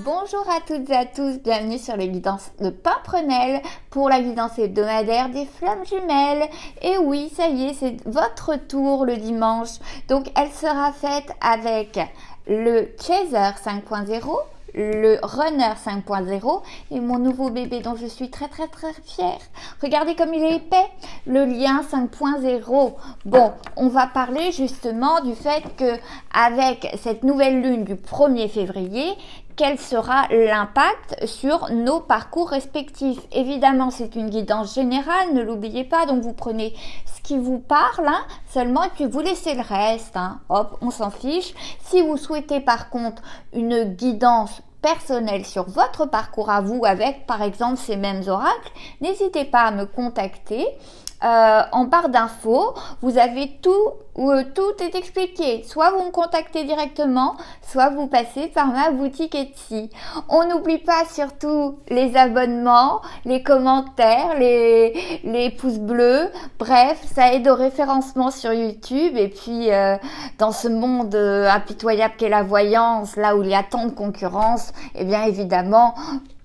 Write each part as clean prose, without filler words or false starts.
Bonjour à toutes et à tous, bienvenue sur les guidances de Pimprenelle pour la guidance hebdomadaire des flammes jumelles. Et oui, ça y est, c'est votre tour le dimanche. Donc elle sera faite avec le Chaser 5.0, le Runner 5.0 et mon nouveau bébé dont je suis très fière. Regardez comme il est épais, le lien 5.0. Bon, on va parler justement du fait que avec cette nouvelle lune du 1er février, quel sera l'impact sur nos parcours respectifs. Évidemment, c'est une guidance générale, ne l'oubliez pas, donc vous prenez ce qui vous parle seulement et puis vous laissez le reste. Hop, on s'en fiche. Si vous souhaitez par contre une guidance personnelle sur votre parcours à vous avec par exemple ces mêmes oracles, n'hésitez pas à me contacter. En barre d'infos, vous avez tout est expliqué. Soit vous me contactez directement, soit vous passez par ma boutique Etsy. On n'oublie pas surtout les abonnements, les commentaires, les pouces bleus. Bref, ça aide au référencement sur YouTube. Et puis, dans ce monde impitoyable qu'est la voyance, là où il y a tant de concurrence, eh bien évidemment,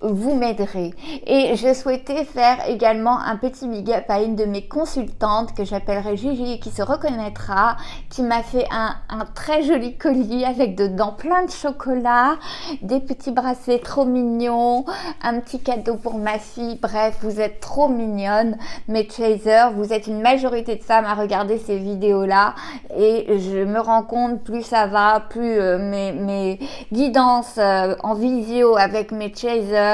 vous m'aiderez. Et je souhaitais faire également un petit big up à une de mes consultantes que j'appellerai Gigi et qui se reconnaîtra, qui m'a fait un très joli colis avec dedans plein de chocolat, des petits bracelets trop mignons, un petit cadeau pour ma fille. Bref, vous êtes trop mignonnes, mes chasers. Vous êtes une majorité de femmes à regarder ces vidéos-là et je me rends compte, plus ça va, plus mes guidances en visio avec mes chasers,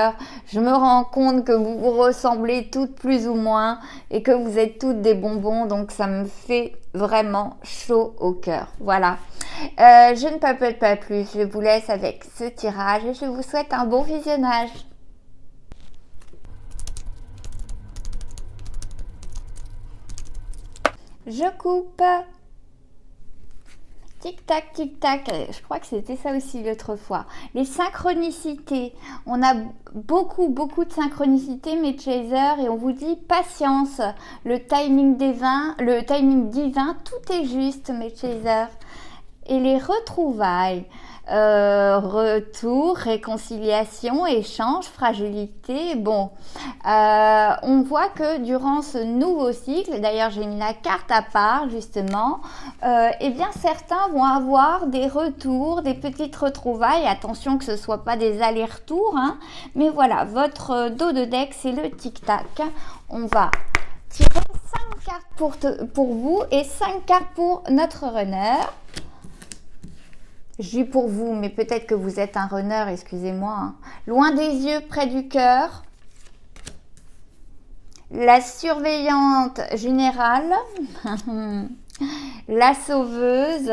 je me rends compte que vous vous ressemblez toutes plus ou moins et que vous êtes toutes des bonbons, donc ça me fait vraiment chaud au cœur. Voilà, je ne papote pas plus, je vous laisse avec ce tirage et je vous souhaite un bon visionnage. Je coupe. Tic-tac, tic-tac, je crois que c'était ça aussi l'autre fois. Les synchronicités, on a beaucoup de synchronicités, mes chasers, et on vous dit patience, le timing divin, tout est juste, mes chasers. Et les retrouvailles, retour, réconciliation, échange, fragilité. Bon, on voit que durant ce nouveau cycle, d'ailleurs j'ai mis la carte à part justement, eh bien certains vont avoir des retours, des petites retrouvailles. Attention que ce ne soit pas des allers-retours, mais voilà, votre dos de deck c'est le tic-tac. On va tirer 5 cartes pour vous et 5 cartes pour notre runner. Je dis pour vous, mais peut-être que vous êtes un runner, excusez-moi. Loin des yeux, près du cœur. La surveillante générale. La sauveuse.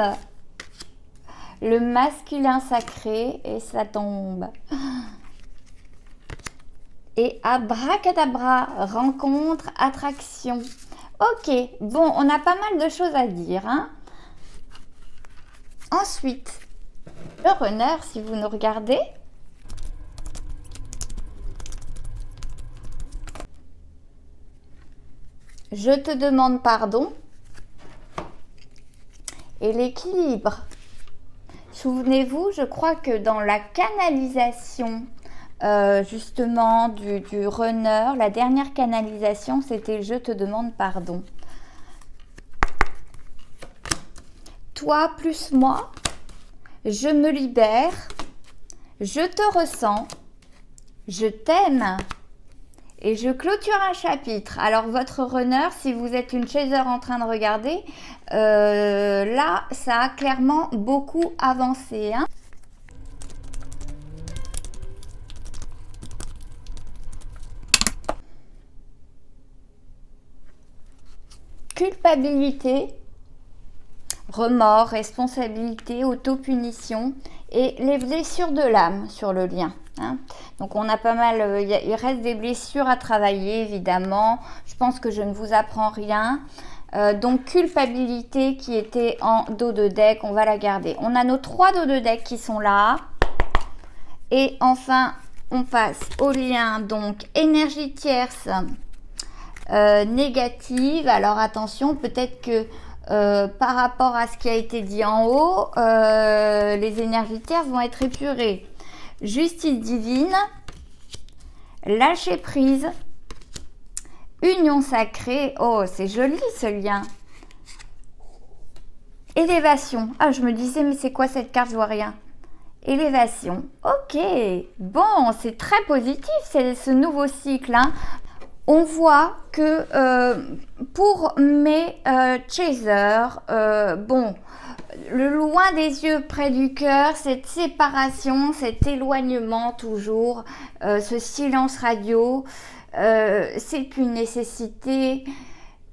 Le masculin sacré. Et ça tombe. Et abracadabra, rencontre, attraction. Ok, bon, on a pas mal de choses à dire. Ensuite, le runner, si vous nous regardez, je te demande pardon et l'équilibre. Souvenez-vous, je crois que dans la canalisation justement du runner, la dernière canalisation, c'était je te demande pardon. Toi plus moi, je me libère, je te ressens, je t'aime et je clôture un chapitre. Alors votre runner, si vous êtes une chaser en train de regarder, là ça a clairement beaucoup avancé. Culpabilité, remords, responsabilité, autopunition et les blessures de l'âme sur le lien. Donc on a pas mal, il reste des blessures à travailler évidemment. Je pense que je ne vous apprends rien. Donc culpabilité qui était en dos de deck, on va la garder. On a nos 3 dos de deck qui sont là. Et enfin, on passe au lien, donc énergie tierce négative. Alors attention, peut-être que par rapport à ce qui a été dit en haut, les énergies tierces vont être épurées. justice divine, lâcher prise, union sacrée. Oh, c'est joli ce lien. Élévation. Ah, je me disais, mais c'est quoi cette carte? Je vois rien. Élévation. Ok. Bon, c'est très positif, c'est ce nouveau cycle. Hein. On voit que pour mes chasers, bon, le loin des yeux près du cœur, cette séparation, cet éloignement toujours, ce silence radio, c'est une nécessité,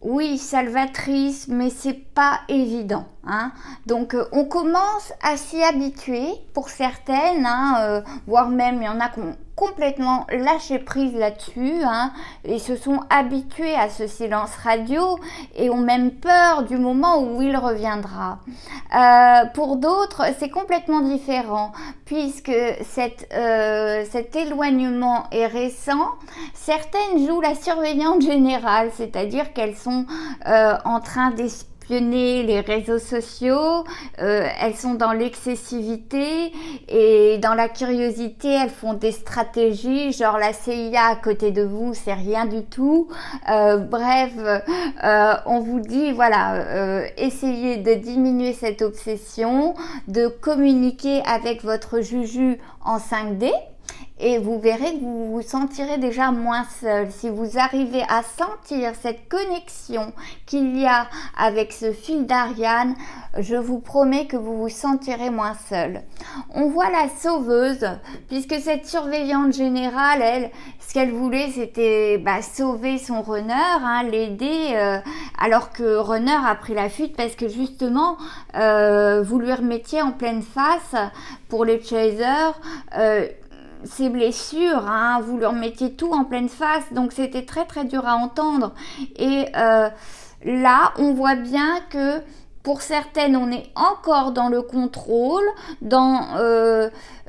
oui, salvatrice, mais c'est pas évident. Hein. Donc on commence à s'y habituer pour certaines, hein, voire même il y en a qui ont complètement lâché prise là-dessus, hein, et se sont habitués à ce silence radio et ont même peur du moment où il reviendra. Pour d'autres, c'est complètement différent puisque cet éloignement est récent. Certaines jouent la surveillante générale, c'est-à-dire qu'elles sont en train d'espionner les réseaux sociaux, elles sont dans l'excessivité et dans la curiosité, elles font des stratégies, genre la CIA à côté de vous, c'est rien du tout. Bref, on vous dit, voilà, essayez de diminuer cette obsession, de communiquer avec votre juju en 5D. Et vous verrez que vous vous sentirez déjà moins seul. Si vous arrivez à sentir cette connexion qu'il y a avec ce fil d'Ariane, je vous promets que vous vous sentirez moins seul. On voit la sauveuse, puisque cette surveillante générale, elle, ce qu'elle voulait, c'était sauver son runner, hein, l'aider, alors que runner a pris la fuite parce que justement, vous lui remettiez en pleine face, pour les chasers, ses blessures, hein, vous leur mettiez tout en pleine face, donc c'était très très dur à entendre. Et là, on voit bien que pour certaines, on est encore dans le contrôle, dans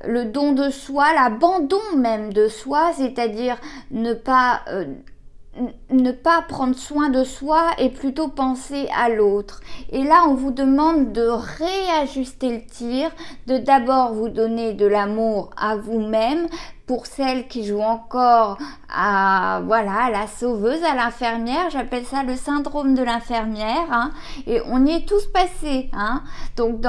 le don de soi, l'abandon même de soi, c'est-à-dire ne pas prendre soin de soi et plutôt penser à l'autre. Et là, on vous demande de réajuster le tir, de d'abord vous donner de l'amour à vous-même. Pour celles qui jouent encore à la sauveuse, à l'infirmière, j'appelle ça le syndrome de l'infirmière, hein, et on y est tous passés, hein. Donc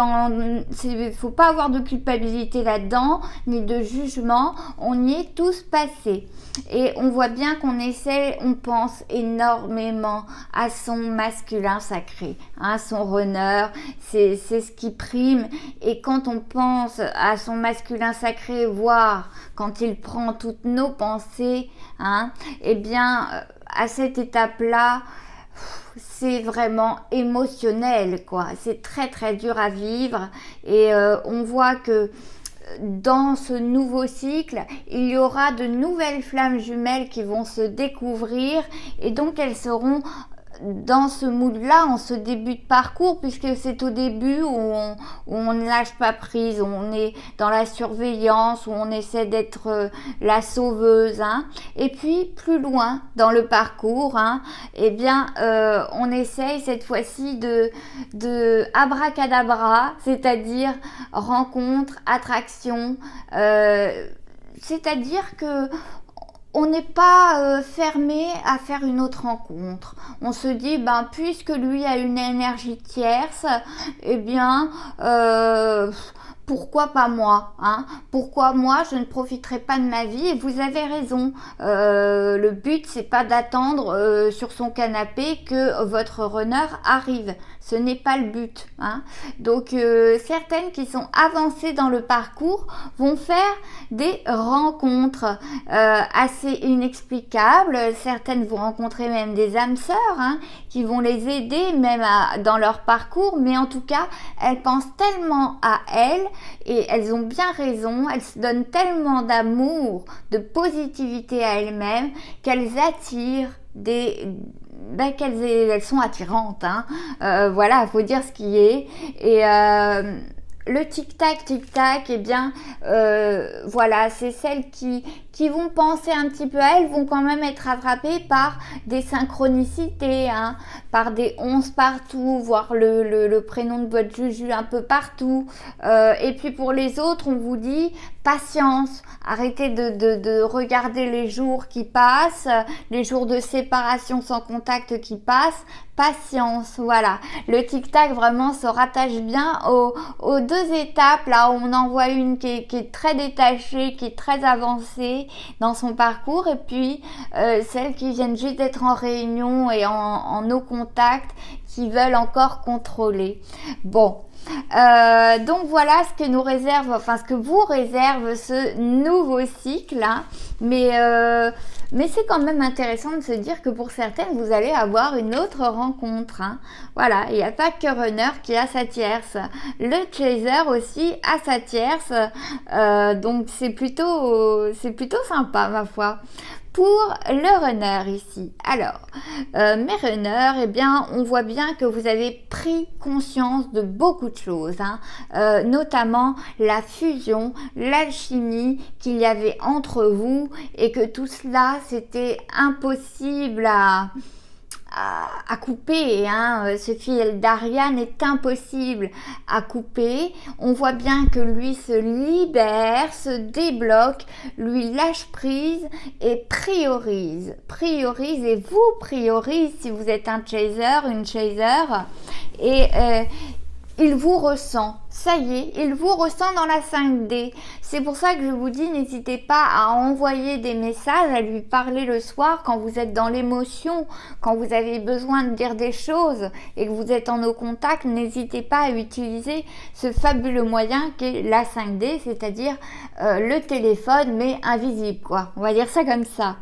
faut pas avoir de culpabilité là-dedans, ni de jugement, on y est tous passés. Et on voit bien on pense énormément à son masculin sacré, hein, son runner, c'est ce qui prime. Et quand on pense à son masculin sacré, voire quand il prend toutes nos pensées, hein, eh bien, à cette étape-là, c'est vraiment émotionnel, quoi. C'est très très dur à vivre et on voit que dans ce nouveau cycle, il y aura de nouvelles flammes jumelles qui vont se découvrir et donc elles seront dans ce mood-là, en ce début de parcours, puisque c'est au début où on ne lâche pas prise, où on est dans la surveillance, où on essaie d'être la sauveuse, hein. Et puis plus loin dans le parcours, hein, eh bien, on essaye cette fois-ci de abracadabra, c'est-à-dire rencontre, attraction, c'est-à-dire que on n'est pas fermé à faire une autre rencontre. On se dit, puisque lui a une énergie tierce, eh bien, pourquoi pas moi, hein? Pourquoi moi je ne profiterai pas de ma vie? Et vous avez raison. Le but c'est pas d'attendre sur son canapé que votre runner arrive. Ce n'est pas le but, hein. Donc certaines qui sont avancées dans le parcours vont faire des rencontres assez inexplicables. Certaines vont rencontrer même des âmes sœurs, hein, qui vont les aider même dans leur parcours. Mais en tout cas, elles pensent tellement à elles et elles ont bien raison. Elles se donnent tellement d'amour, de positivité à elles-mêmes qu'elles attirent elles sont attirantes, hein. Voilà, faut dire ce qui est. Et le tic-tac, tic-tac, eh bien, voilà, c'est celles qui qui vont penser un petit peu à elle vont quand même être rattrapés par des synchronicités, hein, par des 11 partout, voir le prénom de votre Juju un peu partout. Et puis pour les autres, on vous dit patience, arrêtez de regarder les jours qui passent, les jours de séparation sans contact qui passent. Patience, voilà. Le tic-tac vraiment se rattache bien aux deux étapes. Là, on en voit une qui est très détachée, qui est très avancée dans son parcours, et puis celles qui viennent juste d'être en réunion et en no contact, qui veulent encore contrôler. Bon. Donc voilà ce que nous réserve, enfin ce que vous réserve ce nouveau cycle, hein. Mais c'est quand même intéressant de se dire que pour certaines, vous allez avoir une autre rencontre, hein. Voilà, il n'y a pas que Runner qui a sa tierce. Le Chaser aussi a sa tierce. Donc c'est plutôt sympa, ma foi. Pour le runner ici, alors, mes runners, eh bien, on voit bien que vous avez pris conscience de beaucoup de choses, hein, notamment la fusion, l'alchimie qu'il y avait entre vous et que tout cela, c'était impossible à couper, hein. Ce fil d'Ariane est impossible à couper. On voit bien que lui se libère, se débloque, lui lâche prise et priorise et vous priorise si vous êtes un chaser, une chaser, et il vous ressent, ça y est, il vous ressent dans la 5D. C'est pour ça que je vous dis, n'hésitez pas à envoyer des messages, à lui parler le soir quand vous êtes dans l'émotion, quand vous avez besoin de dire des choses et que vous êtes en no contact, n'hésitez pas à utiliser ce fabuleux moyen qu'est la 5D, c'est-à-dire le téléphone mais invisible, quoi. On va dire ça comme ça.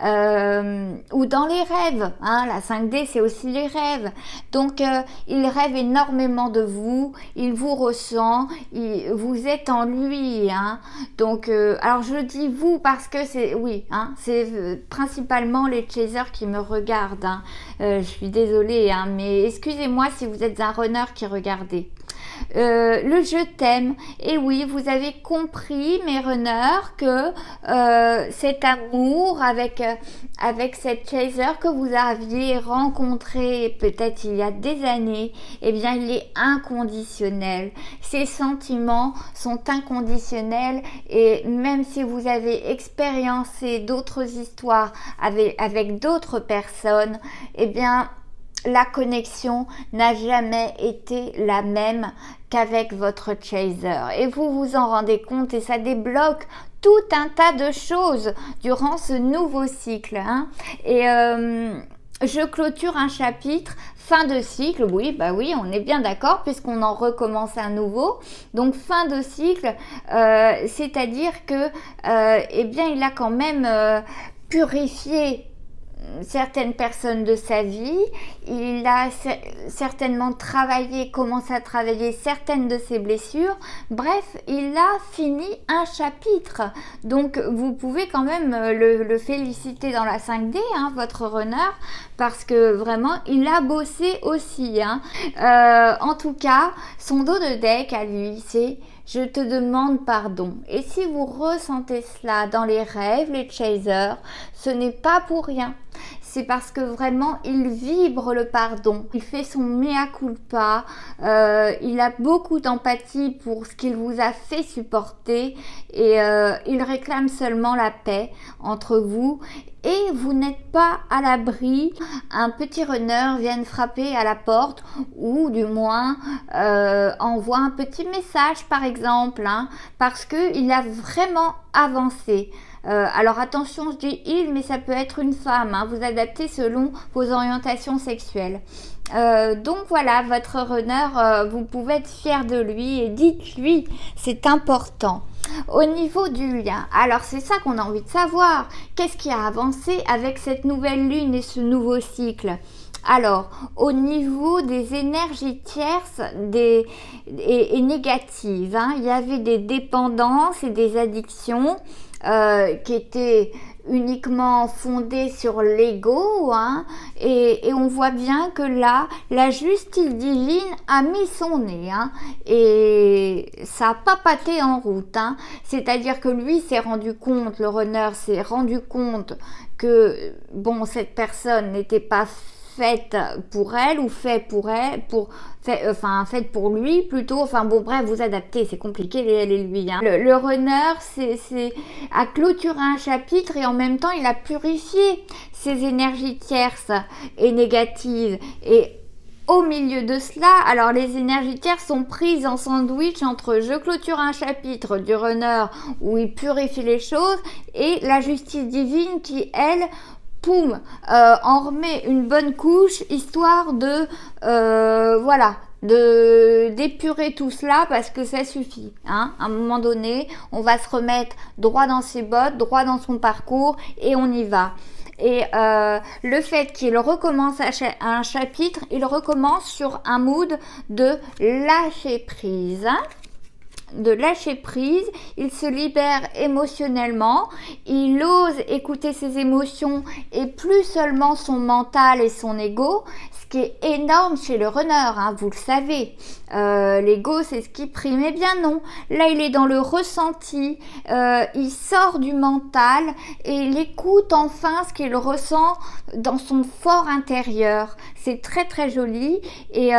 Ou dans les rêves, hein, la 5D c'est aussi les rêves, donc il rêve énormément de vous, il vous ressent, vous êtes en lui, hein. Donc alors je dis vous parce que c'est, oui, hein, c'est principalement les chasers qui me regardent, hein. Je suis désolée, hein, mais excusez-moi si vous êtes un runner qui regardez. Le je t'aime, et oui, vous avez compris, mes runners, que cet amour avec cette chaser que vous aviez rencontré peut-être il y a des années, eh bien il est inconditionnel. Ces sentiments sont inconditionnels, et même si vous avez expériencé d'autres histoires avec d'autres personnes, eh bien la connexion n'a jamais été la même qu'avec votre chaser. Et vous vous en rendez compte, et ça débloque tout un tas de choses durant ce nouveau cycle, hein. Et je clôture un chapitre, fin de cycle, oui, bah oui, on est bien d'accord, puisqu'on en recommence un nouveau. Donc fin de cycle, c'est-à-dire que, eh bien, il a quand même purifié certaines personnes de sa vie, il a certainement commencé à travailler certaines de ses blessures, bref, il a fini un chapitre, donc vous pouvez quand même le féliciter dans la 5D, hein, votre runner, parce que vraiment, il a bossé aussi, hein. En tout cas, son dos de deck à lui, c'est « Je te demande pardon ». Et si vous ressentez cela dans les rêves, les chasers, ce n'est pas pour rien. C'est parce que vraiment, il vibre le pardon. Il fait son mea culpa. Il a beaucoup d'empathie pour ce qu'il vous a fait supporter. Et il réclame seulement la paix entre vous. Et vous n'êtes pas à l'abri. Un petit runner vienne frapper à la porte, ou du moins envoie un petit message par exemple, hein, parce qu'il a vraiment avancé. Alors attention, je dis il, mais ça peut être une femme, hein, vous adaptez selon vos orientations sexuelles. Donc voilà, votre runner, vous pouvez être fier de lui et dites-lui, c'est important. Au niveau du lien, alors c'est ça qu'on a envie de savoir. Qu'est-ce qui a avancé avec cette nouvelle lune et ce nouveau cycle? Alors, au niveau des énergies tierces et négatives, hein, il y avait des dépendances et des addictions qui étaient uniquement fondée sur l'ego, hein, et on voit bien que là, la justice divine a mis son nez, hein, et ça a pas pâté en route, hein. C'est-à-dire que lui s'est rendu compte, le runner s'est rendu compte que, bon, cette personne n'était pas faite pour elle ou faite pour lui plutôt, enfin bon bref, vous adaptez, c'est compliqué elle et lui, hein. Le runner c'est a clôturé un chapitre et en même temps il a purifié ses énergies tierces et négatives, et au milieu de cela, alors les énergies tierces sont prises en sandwich entre je clôture un chapitre du runner où il purifie les choses et la justice divine qui, elle, poum, en remet une bonne couche histoire de voilà, d'épurer tout cela, parce que ça suffit, hein. À un moment donné, on va se remettre droit dans ses bottes, droit dans son parcours et on y va. Et le fait qu'il recommence un chapitre, il recommence sur un mood de lâcher prise, hein, de lâcher prise, il se libère émotionnellement, il ose écouter ses émotions et plus seulement son mental et son ego, ce qui est énorme chez le runner, hein, vous le savez. L'ego c'est ce qui prime, eh bien non, là il est dans le ressenti, il sort du mental et il écoute enfin ce qu'il ressent dans son fort intérieur. C'est très très joli, et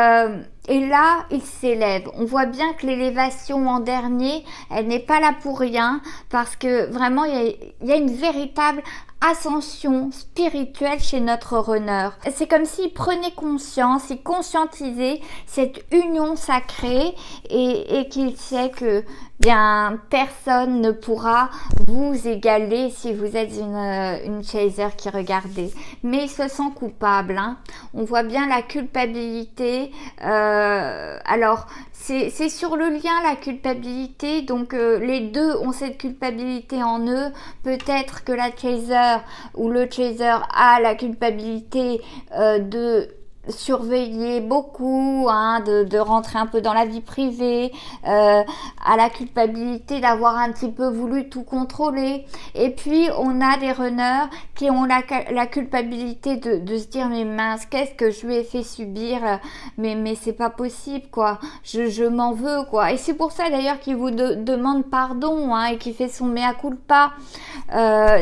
là, il s'élève. On voit bien que l'élévation en dernier, elle n'est pas là pour rien, parce que vraiment, il y a une véritable ascension spirituelle chez notre runner. C'est comme s'il prenait conscience, il conscientisait cette union sacrée et qu'il sait que bien personne ne pourra vous égaler si vous êtes une chaser qui regardez. Mais il se sent coupable, hein. On voit bien la culpabilité. Alors c'est sur le lien, la culpabilité, donc les deux ont cette culpabilité en eux. Peut-être que la chaser ou le chaser a la culpabilité de surveiller beaucoup, hein, de rentrer un peu dans la vie privée, à la culpabilité d'avoir un petit peu voulu tout contrôler. Et puis on a des runners qui ont la culpabilité de se dire mais mince, qu'est-ce que je lui ai fait subir, mais c'est pas possible quoi, je m'en veux quoi. Et c'est pour ça d'ailleurs qu'il vous demande pardon, hein, et qu'il fait son mea culpa.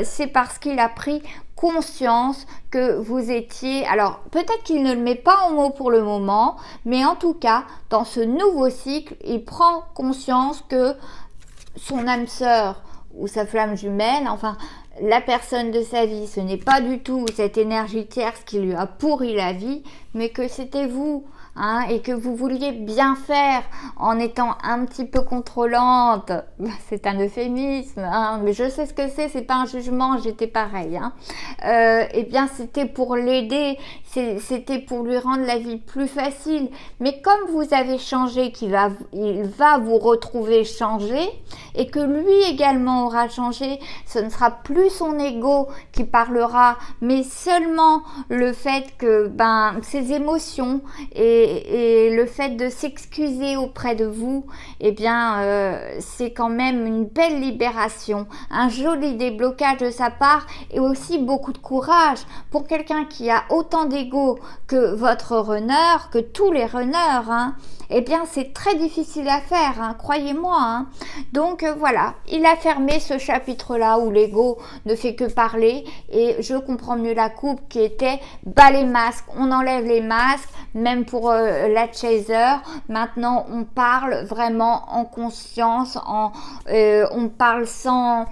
C'est parce qu'il a pris conscience que vous étiez, alors peut-être qu'il ne le met pas en mots pour le moment, mais en tout cas dans ce nouveau cycle il prend conscience que son âme sœur ou sa flamme jumelle, enfin la personne de sa vie, ce n'est pas du tout cette énergie tierce qui lui a pourri la vie, mais que c'était vous, hein, et que vous vouliez bien faire en étant un petit peu contrôlante. C'est un euphémisme, hein, mais je sais ce que c'est pas un jugement, j'étais pareil, hein. Eh bien c'était pour l'aider, c'était pour lui rendre la vie plus facile, mais comme vous avez changé, il va vous retrouver changé, et que lui également aura changé, ce ne sera plus son ego qui parlera, mais seulement le fait que ses émotions et le fait de s'excuser auprès de vous, eh bien c'est quand même une belle libération, un joli déblocage de sa part, et aussi beaucoup de courage pour quelqu'un qui a autant d'ego que votre runner, que tous les runners, hein. Eh bien c'est très difficile à faire, hein, croyez-moi, hein. Donc voilà, il a fermé ce chapitre là où l'ego ne fait que parler, et je comprends mieux la coupe qui était les masques, on enlève les masques, même pour la chaser. Maintenant on parle vraiment en conscience, on parle sans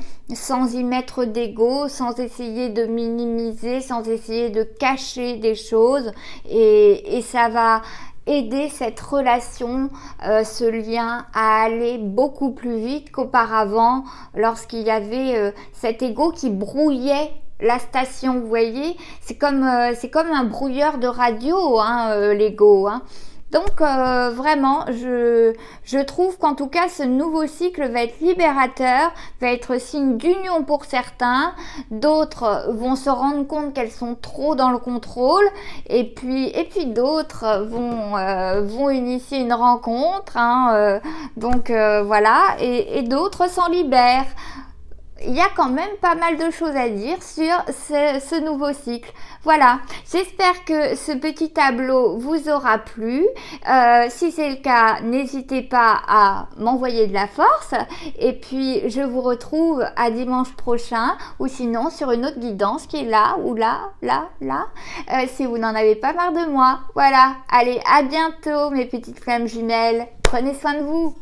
y mettre d'ego, sans essayer de minimiser, sans essayer de cacher des choses, et ça va aider cette relation, ce lien à aller beaucoup plus vite qu'auparavant, lorsqu'il y avait cet ego qui brouillait la station, vous voyez, c'est comme un brouilleur de radio, hein, l'ego, hein. Donc vraiment, je trouve qu'en tout cas ce nouveau cycle va être libérateur, va être signe d'union pour certains, d'autres vont se rendre compte qu'elles sont trop dans le contrôle, et puis d'autres vont initier une rencontre, hein, donc voilà, et d'autres s'en libèrent. il y a quand même pas mal de choses à dire sur ce nouveau cycle. Voilà, j'espère que ce petit tableau vous aura plu. Si c'est le cas, n'hésitez pas à m'envoyer de la force. Et puis, je vous retrouve à dimanche prochain ou sinon sur une autre guidance qui est là ou là, si vous n'en avez pas marre de moi. Voilà, allez, à bientôt mes petites flammes jumelles. Prenez soin de vous.